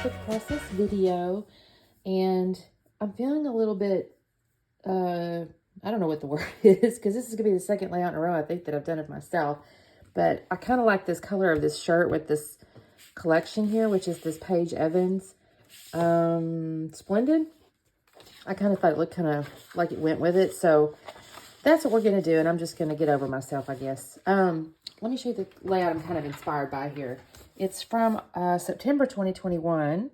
Scrapbook process video, and I'm feeling a little bit, I don't know what the word is, because this is going to be the second layout in a row I think that I've done it myself, but I kind of like this color of this shirt with this collection here, which is this Paige Evans Splendid. I kind of thought it looked kind of like it went with it, so that's what we're going to do, and I'm just going to get over myself, I guess. Let me show you the layout I'm kind of inspired by here. It's from September 2021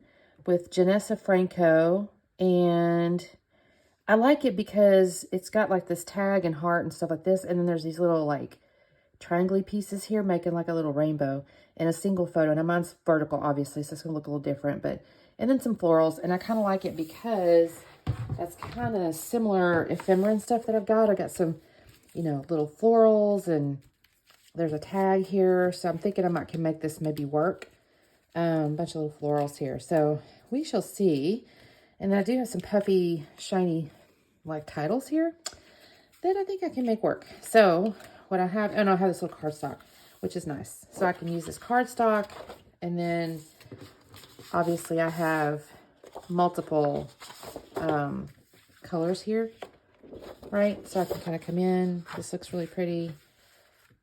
with Janessa Franco, and I like it because it's got like this tag and heart and stuff like this, and then there's these little like triangle pieces here making like a little rainbow in a single photo. Now mine's vertical, obviously, so it's going to look a little different, but and then some florals, and I kind of like it because that's kind of similar ephemera and stuff that I've got. I got some, you know, little florals, and there's a tag here, so I'm thinking I might can make this maybe work. Bunch of little florals here, so we shall see. And then I do have some puffy, shiny, like titles here that I think I can make work. So what I have, and I have this little cardstock, which is nice. So I can use this cardstock, and then obviously I have multiple colors here, right? So I can kind of come in. This looks really pretty.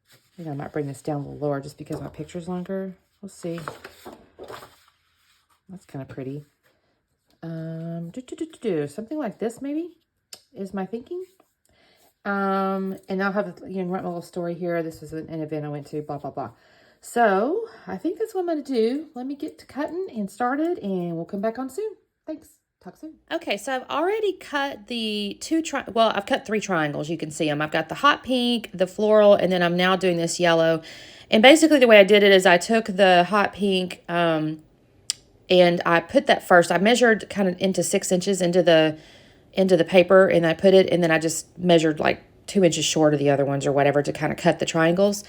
I think I might bring this down a little lower just because my picture's longer. We'll see. That's kind of pretty. Something like this maybe is my thinking. And I'll have, you know, write my little story here. This is an event I went to, blah, blah, blah. So I think that's what I'm going to do. Let me get to cutting and started, and we'll come back on soon. Thanks. Talk soon. Okay, so I've already cut the I've cut 3 triangles. You can see them. I've got the hot pink, the floral, and then I'm now doing this yellow. And basically the way I did it is I took the hot pink, and I put that first. I measured kind of into 6 inches into the paper, and I put it, and then I just measured like 2 inches short of the other ones or whatever to kind of cut the triangles.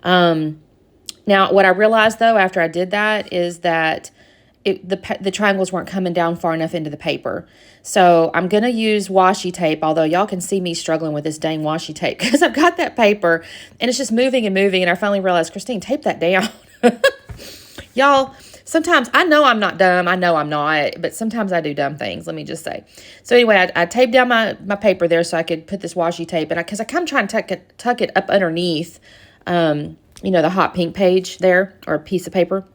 Now, what I realized though after I did that is that the triangles weren't coming down far enough into the paper. So I'm going to use washi tape, although y'all can see me struggling with this dang washi tape because I've got that paper and it's just moving and moving. And I finally realized, Christine, tape that down. Y'all, sometimes I know I'm not dumb. I know I'm not, but sometimes I do dumb things. Let me just say. So anyway, I taped down my paper there so I could put this washi tape, and because I kind of trying to tuck it up underneath, you know, the hot pink page there, or a piece of paper.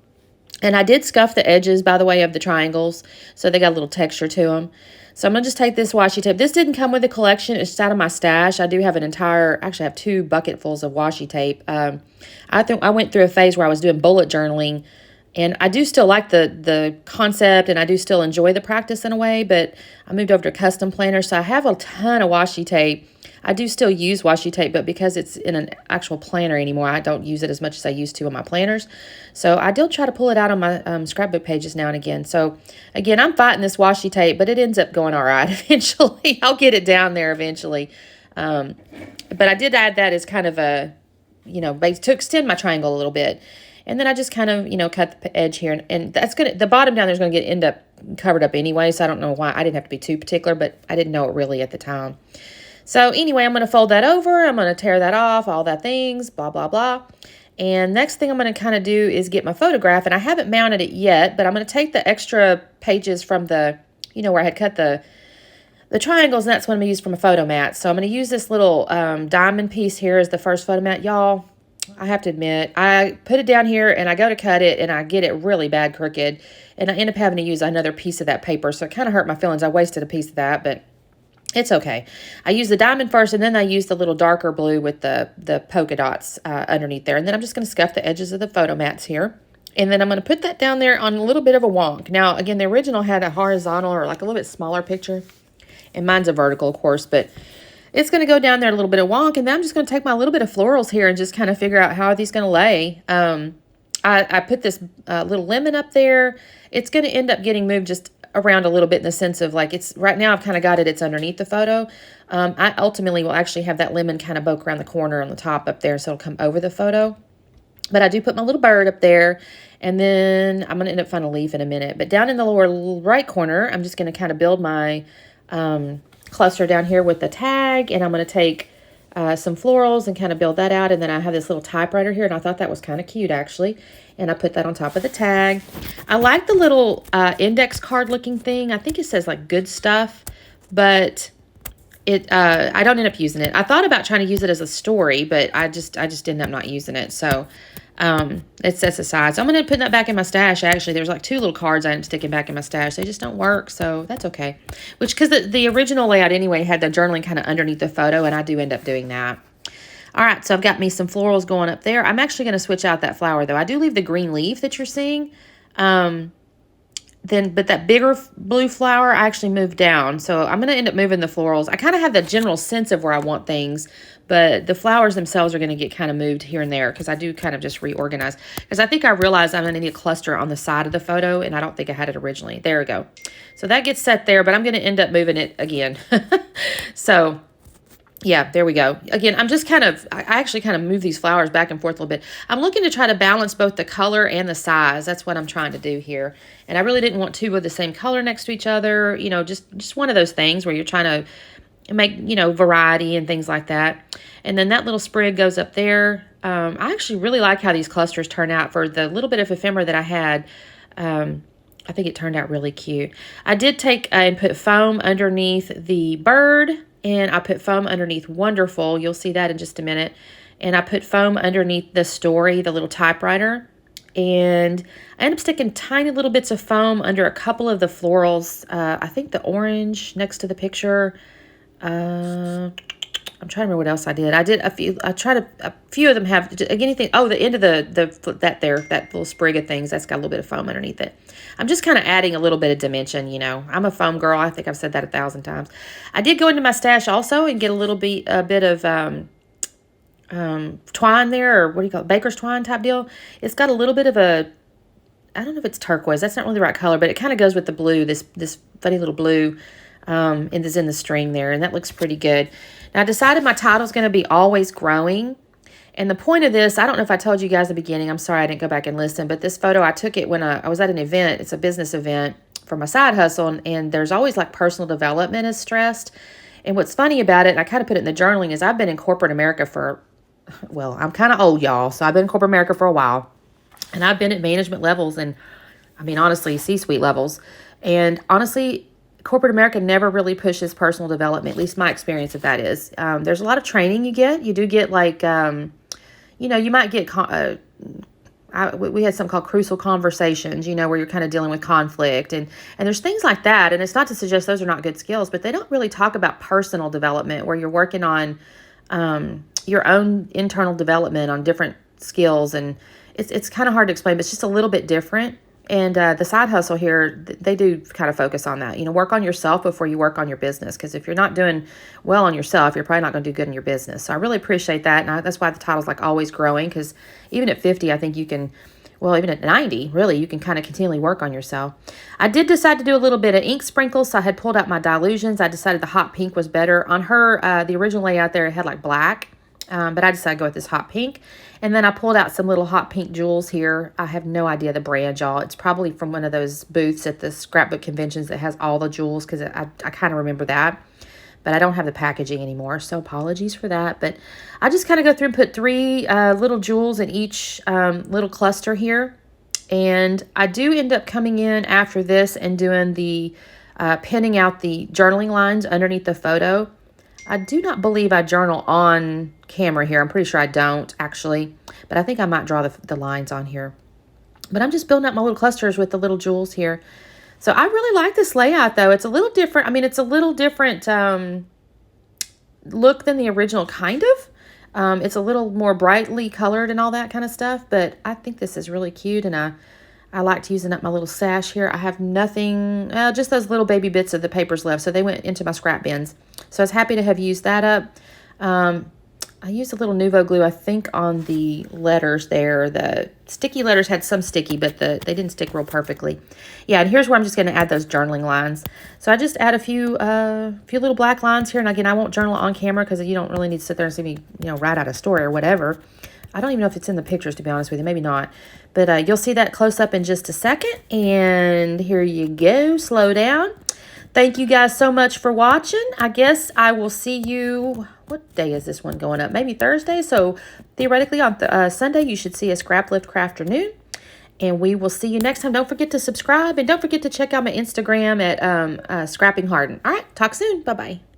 And I did scuff the edges, by the way, of the triangles, so they got a little texture to them. So I'm going to just take this washi tape. This didn't come with the collection. It's out of my stash. I do have actually I have 2 bucketfuls of washi tape. I think I went through a phase where I was doing bullet journaling, and I do still like the concept, and I do still enjoy the practice in a way, but I moved over to custom planner, so I have a ton of washi tape. I do still use washi tape, but because it's in an actual planner anymore, I don't use it as much as I used to on my planners. So I do try to pull it out on my scrapbook pages now and again. So again, I'm fighting this washi tape, but it ends up going all right eventually. I'll get it down there eventually. But I did add that as kind of a, you know, base to extend my triangle a little bit. And then I just kind of, you know, cut the edge here, and that's going to, the bottom down there is going to end up covered up anyway. So I don't know why I didn't have to be too particular, but I didn't know it really at the time. So anyway, I'm going to fold that over. I'm going to tear that off, all that things, blah, blah, blah. And next thing I'm going to kind of do is get my photograph, and I haven't mounted it yet, but I'm going to take the extra pages from the, you know, where I had cut the triangles, and that's what I'm going to use for my photo mat. So I'm going to use this little diamond piece here as the first photo mat. Y'all, I have to admit, I put it down here, and I go to cut it, and I get it really bad crooked, and I end up having to use another piece of that paper, so it kind of hurt my feelings. I wasted a piece of that, but it's okay. I use the diamond first, and then I use the little darker blue with the polka dots underneath there. And then I'm just going to scuff the edges of the photo mats here. And then I'm going to put that down there on a little bit of a wonk. Now, again, the original had a horizontal or like a little bit smaller picture. And mine's a vertical, of course, but it's going to go down there a little bit of wonk. And then I'm just going to take my little bit of florals here and just kind of figure out how are these going to lay. I put this little lemon up there. It's going to end up getting moved just around a little bit in the sense of like it's right now I've kind of got it's underneath the photo. I ultimately will actually have that lemon kind of poke around the corner on the top up there, so it'll come over the photo. But I do put my little bird up there, and then I'm going to end up finding a leaf in a minute. But down in the lower right corner, I'm just going to kind of build my cluster down here with the tag, and I'm going to take some florals and kind of build that out. And then I have this little typewriter here, and I thought that was kind of cute, actually. And I put that on top of the tag. I like the little index card looking thing. I think it says like good stuff, but I don't end up using it. I thought about trying to use it as a story, but I just ended up not using it. So it sets aside. So I'm going to put that back in my stash. Actually, there's like 2 little cards I am sticking back in my stash. They just don't work, so that's okay. Which, because the original layout anyway had the journaling kind of underneath the photo, and I do end up doing that. All right, so I've got me some florals going up there. I'm actually going to switch out that flower, though. I do leave the green leaf that you're seeing. But that bigger blue flower, I actually moved down. So I'm going to end up moving the florals. I kind of have the general sense of where I want things, but the flowers themselves are going to get kind of moved here and there because I do kind of just reorganize. Because I think I realized I'm going to need a cluster on the side of the photo, and I don't think I had it originally. There we go. So that gets set there, but I'm going to end up moving it again. So yeah, there we go. Again, I actually kind of move these flowers back and forth a little bit. I'm looking to try to balance both the color and the size. That's what I'm trying to do here. And I really didn't want 2 of the same color next to each other. You know, just one of those things where you're trying to make, you know, variety and things like that. And then that little sprig goes up there. I actually really like how these clusters turn out for the little bit of ephemera that I had. I think it turned out really cute. I did take and put foam underneath the bird, and I put foam underneath Wonderful. You'll see that in just a minute. And I put foam underneath the story, the little typewriter. And I ended up sticking tiny little bits of foam under a couple of the florals. I think the orange next to the picture. I'm trying to remember what else I did. I did a few. A few of them have anything. Oh, the end of that little sprig of things, that's got a little bit of foam underneath it. I'm just kind of adding a little bit of dimension, you know. I'm a foam girl. I think I've said that 1,000 times. I did go into my stash also and get a bit of twine there, or what do you call it, baker's twine type deal. It's got a little bit of I don't know if it's turquoise. That's not really the right color, but it kind of goes with the blue. This funny little blue, and is in the string there, and that looks pretty good. Now I decided my title is going to be Always Growing. And the point of this, I don't know if I told you guys at the beginning. I'm sorry I didn't go back and listen. But this photo, I took it when I was at an event. It's a business event for my side hustle. And there's always like personal development is stressed. And what's funny about it, and I kind of put it in the journaling, is I've been in corporate America well, I'm kind of old, y'all. So I've been in corporate America for a while. And I've been at management levels and, I mean, honestly, C-suite levels. And honestly, corporate America never really pushes personal development, at least my experience of that is. There's a lot of training you get. You do get like... you know, you might get, we had something called crucial conversations, you know, where you're kind of dealing with conflict. And there's things like that. And it's not to suggest those are not good skills, but they don't really talk about personal development where you're working on your own internal development on different skills. And it's kind of hard to explain, but it's just a little bit different. And the side hustle here, they do kind of focus on that. You know, work on yourself before you work on your business. Because if you're not doing well on yourself, you're probably not going to do good in your business. So I really appreciate that. And that's why the title's like Always Growing. Because even at 50, I think you can, well, even at 90, really, you can kind of continually work on yourself. I did decide to do a little bit of ink sprinkles. So I had pulled out my dilutions. I decided the hot pink was better. On her, the original layout there, it had like black. But I decided to go with this hot pink. And then I pulled out some little hot pink jewels here. I have no idea the brand, y'all. It's probably from one of those booths at the Scrapbook conventions that has all the jewels, because I kind of remember that. But I don't have the packaging anymore, so apologies for that. But I just kind of go through and put 3 little jewels in each little cluster here. And I do end up coming in after this and doing the pinning out the journaling lines underneath the photo. I do not believe I journal on camera here. I'm pretty sure I don't, actually. But I think I might draw the lines on here. But I'm just building up my little clusters with the little jewels here. So I really like this layout, though. It's a little different. I mean, it's a little different look than the original, kind of. It's a little more brightly colored and all that kind of stuff. But I think this is really cute, and I liked using up my little stash here. I have nothing, just those little baby bits of the papers left. So they went into my scrap bins. So I was happy to have used that up. I used a little Nuvo glue, I think, on the letters there. The sticky letters had some sticky, but they didn't stick real perfectly. Yeah, and here's where I'm just going to add those journaling lines. So I just add a few little black lines here. And again, I won't journal on camera because you don't really need to sit there and see me, write out a story or whatever. I don't even know if it's in the pictures, to be honest with you. Maybe not. But you'll see that close up in just a second. And here you go. Slow down. Thank you guys so much for watching. I guess I will see you, what day is this one going up? Maybe Thursday. So theoretically on Sunday, you should see a Scrap Lift Crafternoon. And we will see you next time. Don't forget to subscribe. And don't forget to check out my Instagram at Scrapping Harden. All right. Talk soon. Bye-bye.